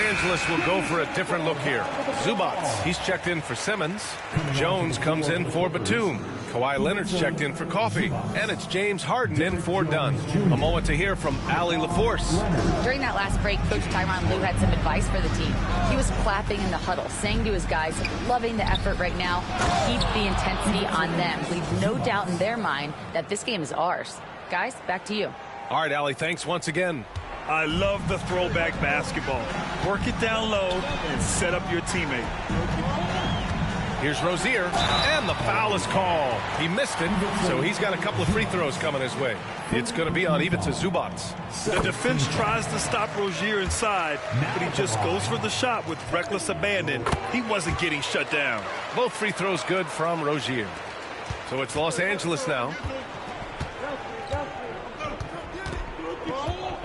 Angeles will go for a different look here. Zubats, he's checked in for Simmons. Jones comes in for Batum. Kawhi Leonard's checked in for Coffey. And it's James Harden in for Dunn. A moment to hear from Allie LaForce. During that last break, Coach Tyronn Lue had some advice for the team. He was clapping in the huddle, saying to his guys, loving the effort right now, keep the intensity on them. Leave no doubt in their mind that this game is ours. Guys, back to you. All right, Allie, thanks once again. I love the throwback basketball. Work it down low and set up your teammate. Here's Rozier, and the foul is called. He missed it, so he's got a couple of free throws coming his way. It's going to be on Ivica Zubats. The defense tries to stop Rozier inside, but he just goes for the shot with reckless abandon. He wasn't getting shut down. Both free throws good from Rozier. So it's Los Angeles now.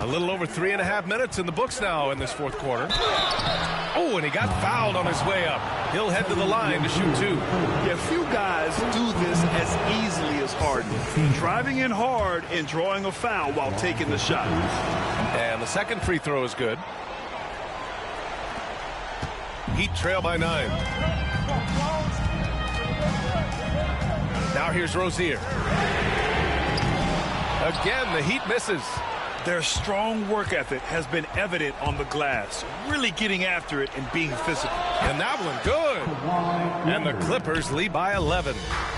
A little over 3.5 minutes in the books now in this fourth quarter. Oh, and he got fouled on his way up. He'll head to the line to shoot two. Yeah, few guys do this as easily as Harden. Driving in hard and drawing a foul while taking the shot. And the second free throw is good. Heat trail by 9. Now here's Rozier. Again, the Heat misses. Their strong work ethic has been evident on the glass, really getting after it and being physical. And that one good. And the Clippers lead by 11.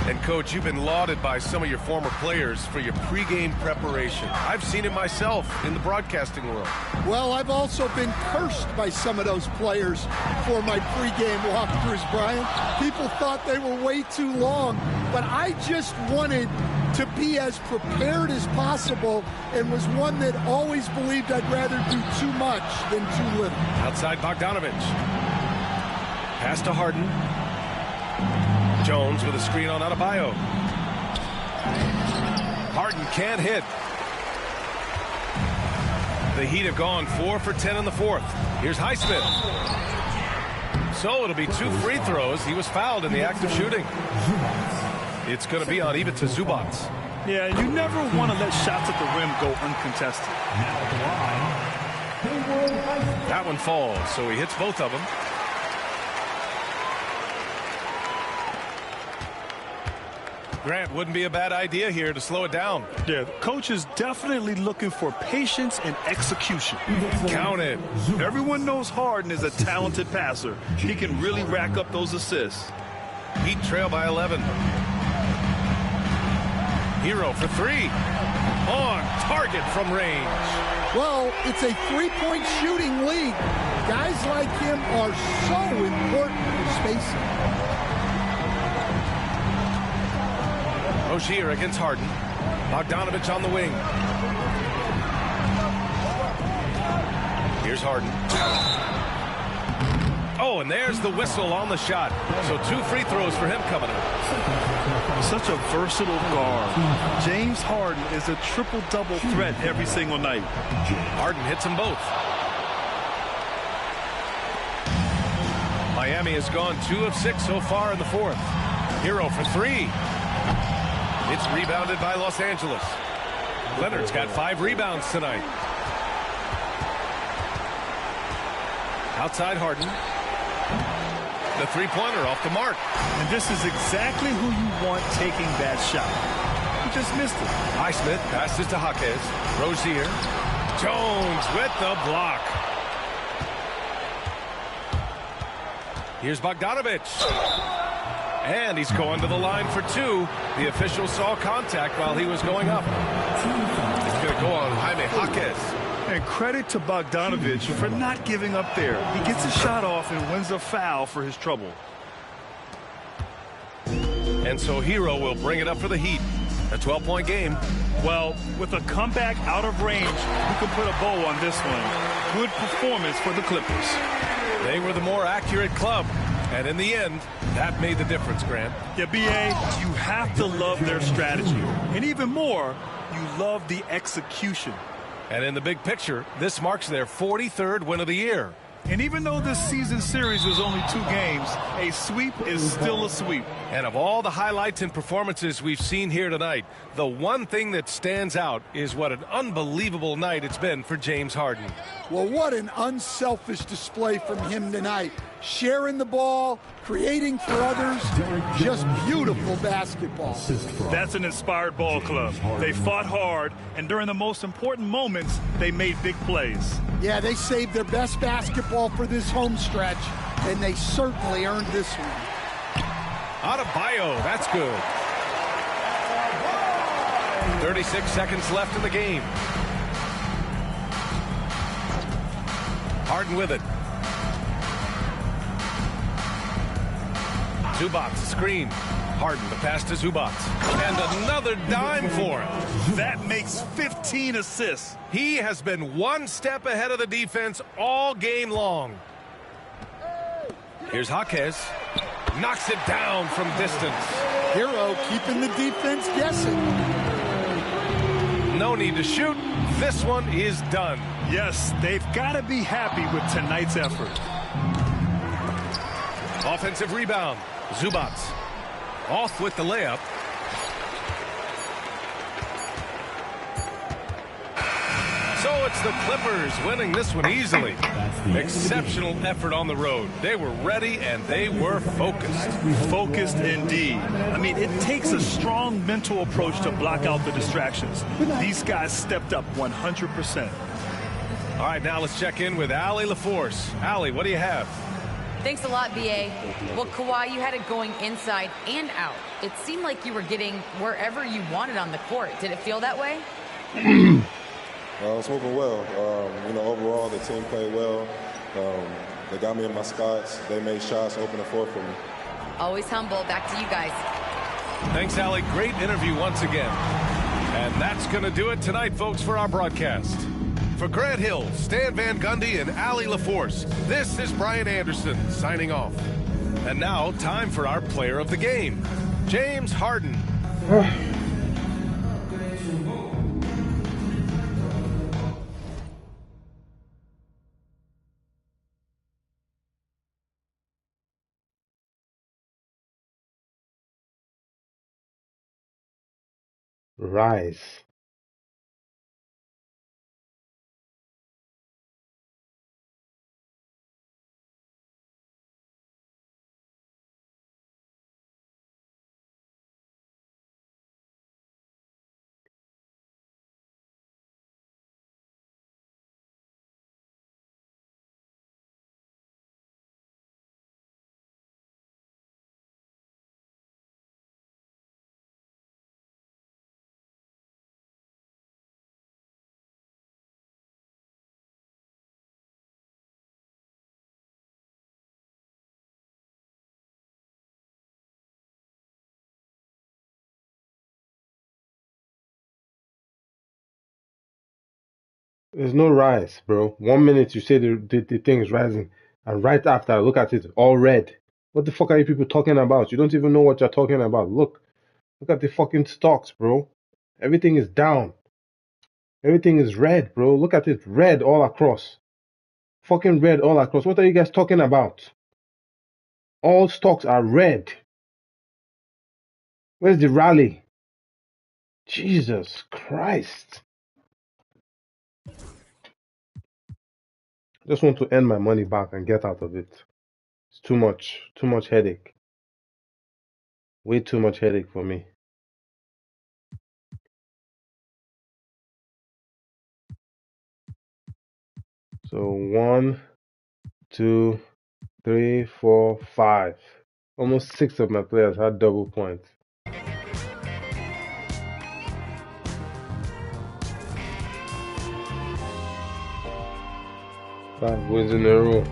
And, Coach, you've been lauded by some of your former players for your pregame preparation. I've seen it myself in the broadcasting world. Well, I've also been cursed by some of those players for my pregame walkthroughs, Brian. People thought they were way too long, but I just wanted to be as prepared as possible and was one that always believed I'd rather do too much than too little. Outside Bogdanovich. Pass to Harden. Jones with a screen on Adebayo. Harden can't hit. The Heat have gone 4 for 10 in the fourth. Here's Highsmith. So it'll be 2 free throws. He was fouled in the act of shooting. It's going to be on Ivica Zubats. Yeah, you never want to let shots at the rim go uncontested. That one falls, so he hits both of them. Grant, wouldn't be a bad idea here to slow it down. Yeah, the coach is definitely looking for patience and execution. Count it. Everyone knows Harden is a talented passer. He can really rack up those assists. Heat trail by 11. Hero for 3. On target from range. Well, it's a three-point shooting league. Guys like him are so important for spacing. Rozier against Harden. Bogdanovich on the wing. Here's Harden. Oh, and there's the whistle on the shot. So 2 free throws for him coming up. Such a versatile guard. James Harden is a triple-double threat every single night. Harden hits them both. Miami has gone 2 of 6 so far in the fourth. Hero for 3. It's rebounded by Los Angeles. Leonard's got 5 rebounds tonight. Outside Harden. The three-pointer off the mark. And this is exactly who you want taking that shot. He just missed it. Highsmith passes to Jaquez. Rozier. Jones with the block. Here's Bogdanovich. And he's going to the line for 2. The official saw contact while he was going up. He's going to go on Jaime Jaquez. And credit to Bogdanovich for not giving up there. He gets a shot off and wins a foul for his trouble. And so Hero will bring it up for the Heat. A 12-point game. Well, with a comeback out of range, you can put a bow on this one. Good performance for the Clippers. They were the more accurate club. And in the end, that made the difference, Grant. Yeah, B.A., you have to love their strategy. And even more, you love the execution. And in the big picture, this marks their 43rd win of the year. And even though this season series was only 2 games, a sweep is still a sweep. And of all the highlights and performances we've seen here tonight, the one thing that stands out is what an unbelievable night it's been for James Harden. Well, what an unselfish display from him tonight. Sharing the ball, creating for others, just beautiful basketball. That's an inspired ball club. They fought hard, and during the most important moments, they made big plays. Yeah, they saved their best basketball for this home stretch, and they certainly earned this one. Adebayo, that's good. 36 seconds left in the game. Harden with it. Zubac, screen. Harden, the pass to Zubac. And another dime for him. That makes 15 assists. He has been one step ahead of the defense all game long. Here's Jaquez. Knocks it down from distance. Hero keeping the defense guessing. No need to shoot. This one is done. Yes, they've got to be happy with tonight's effort. Offensive rebound. Zubac off with the layup. So it's the Clippers winning this one easily. Exceptional effort on the road. They were ready and they were focused. Focused indeed. I mean, it takes a strong mental approach to block out the distractions. These guys stepped up 100%. All right, now let's check in with Allie LaForce. Allie, what do you have? Thanks a lot, B.A. Well, Kawhi, you had it going inside and out. It seemed like you were getting wherever you wanted on the court. Did it feel that way? I was moving well. Overall, the team played well. They got me in my spots. They made shots, open the floor for me. Always humble. Back to you guys. Thanks, Allie. Great interview once again. And that's going to do it tonight, folks, for our broadcast. For Grant Hill, Stan Van Gundy, and Allie LaForce, this is Brian Anderson signing off. And now, time for our player of the game, James Harden. Rise. There's no rise, bro. 1 minute you say the thing is rising, and right after, look at it, all red. What the fuck are you people talking about? You don't even know what you're talking about. Look at the fucking stocks, bro. Everything is down. Everything is red, bro. Look at it, red all across. Fucking red all across. What are you guys talking about? All stocks are red. Where's the rally? Jesus Christ. Just want to earn my money back and get out of it. It's too much headache. Way too much headache for me. So 1, 2, 3, 4, 5. Almost 6 of my players had double points. 5 wins in a row.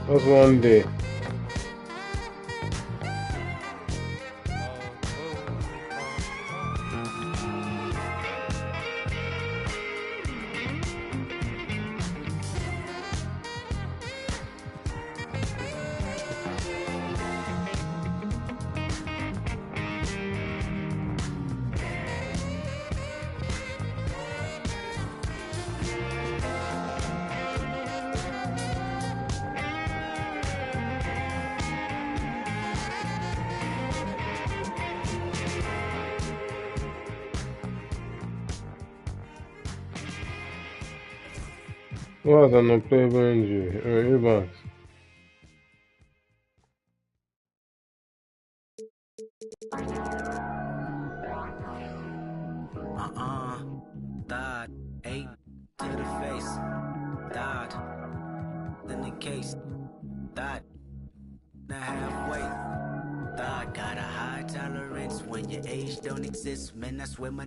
That's one day. What an unplayable injury. Evans. Dot 8 to the face. Dot. In the case. Dot. Now halfway. Dot got a high tolerance when your age don't exist. Man, that's where my.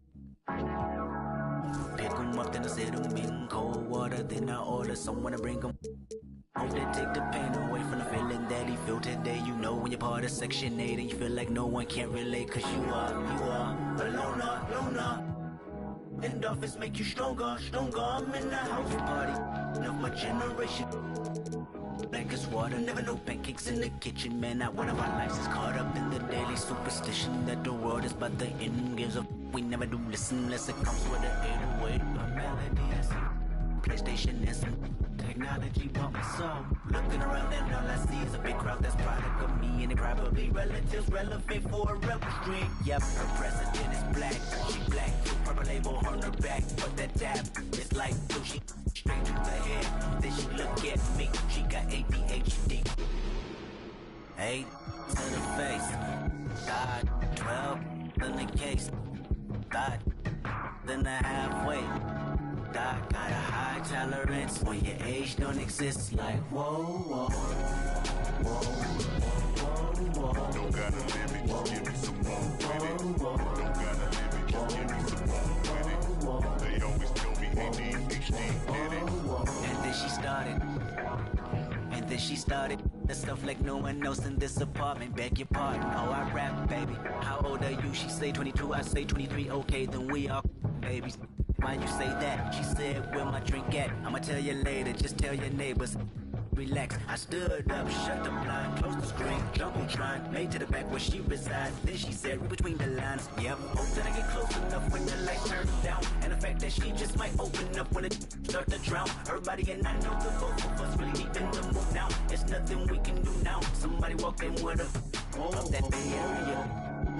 Pick 'em up, then I sit 'em in cold water. Then I order someone to bring 'em. Hope they take the pain away from the feeling that he feel today. You know when you're part of Section 8 and you feel like no one can relate. Cause you are a loner. Endorphins make you stronger. I'm in the house party of my generation. Like it's water, never no pancakes in the kitchen. Man, not one of our lives is caught up in the daily superstition that the world is but the end gives up. We never do listen unless it comes with an 808. A melody and some PlayStation and some technology bump my soul. Looking around and all I see is a big crowd that's product of me. And they probably relatives relevant for a rebel stream. Yep, her president is black. She black, purple label on her back. But that dab is like sushi. Straight to the head, then she look at me. She got ADHD. 8 to the face. Dot 12 in the case. Dot then the halfway. Dot got a high tolerance when your age don't exist. Like whoa. Don't got a limit, just give me some more with it. Don't got a limit, just give me some more with it. They always tell me ADHD did it. And then she started the stuff like no one else in this apartment. Beg your pardon, oh I rap, baby. How old are you? She say 22, I say 23. Okay, then we are babies. Why you say that? She said, where my drink at? I'ma tell you later, just tell your neighbors. Relax, I stood up, shut the blind, closed the screen, jumbotron, made to the back where she resides. Then she said, read between the lines, yep. Hope that I get close enough when the lights turn down. And the fact that she just might open up when it start to drown. Her body and I know the both of us really deep in the mood now. It's nothing we can do now. Somebody walked in with a of that Bay Area.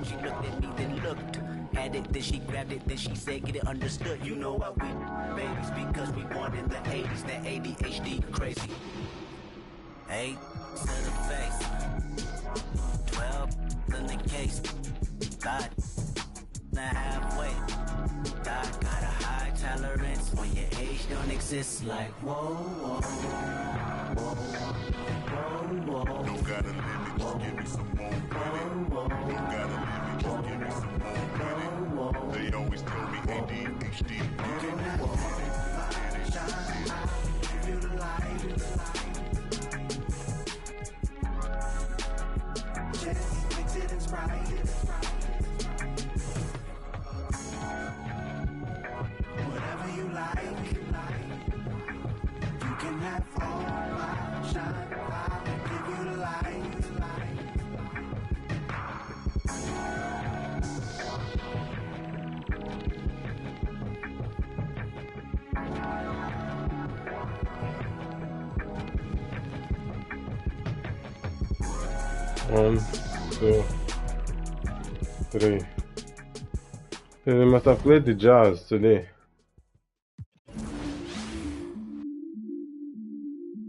She looked at me, then looked. Had it, then she grabbed it, then she said, get it understood. You know why we babies, because we born in the 80s, that ADHD crazy. 8 to the face. 12 in the case. Dot the halfway. Dot got a high tolerance when your age don't exist. Like whoa. Don't got a limit, just give me some more with it. Don't got a limit, just give me some more with it. They always tell me ADHD did it. Give you the light. Just mix it and sprite it. Whatever you like, you can have all my shine. I'll give you the light. One, two, three. They must have played the Jazz today.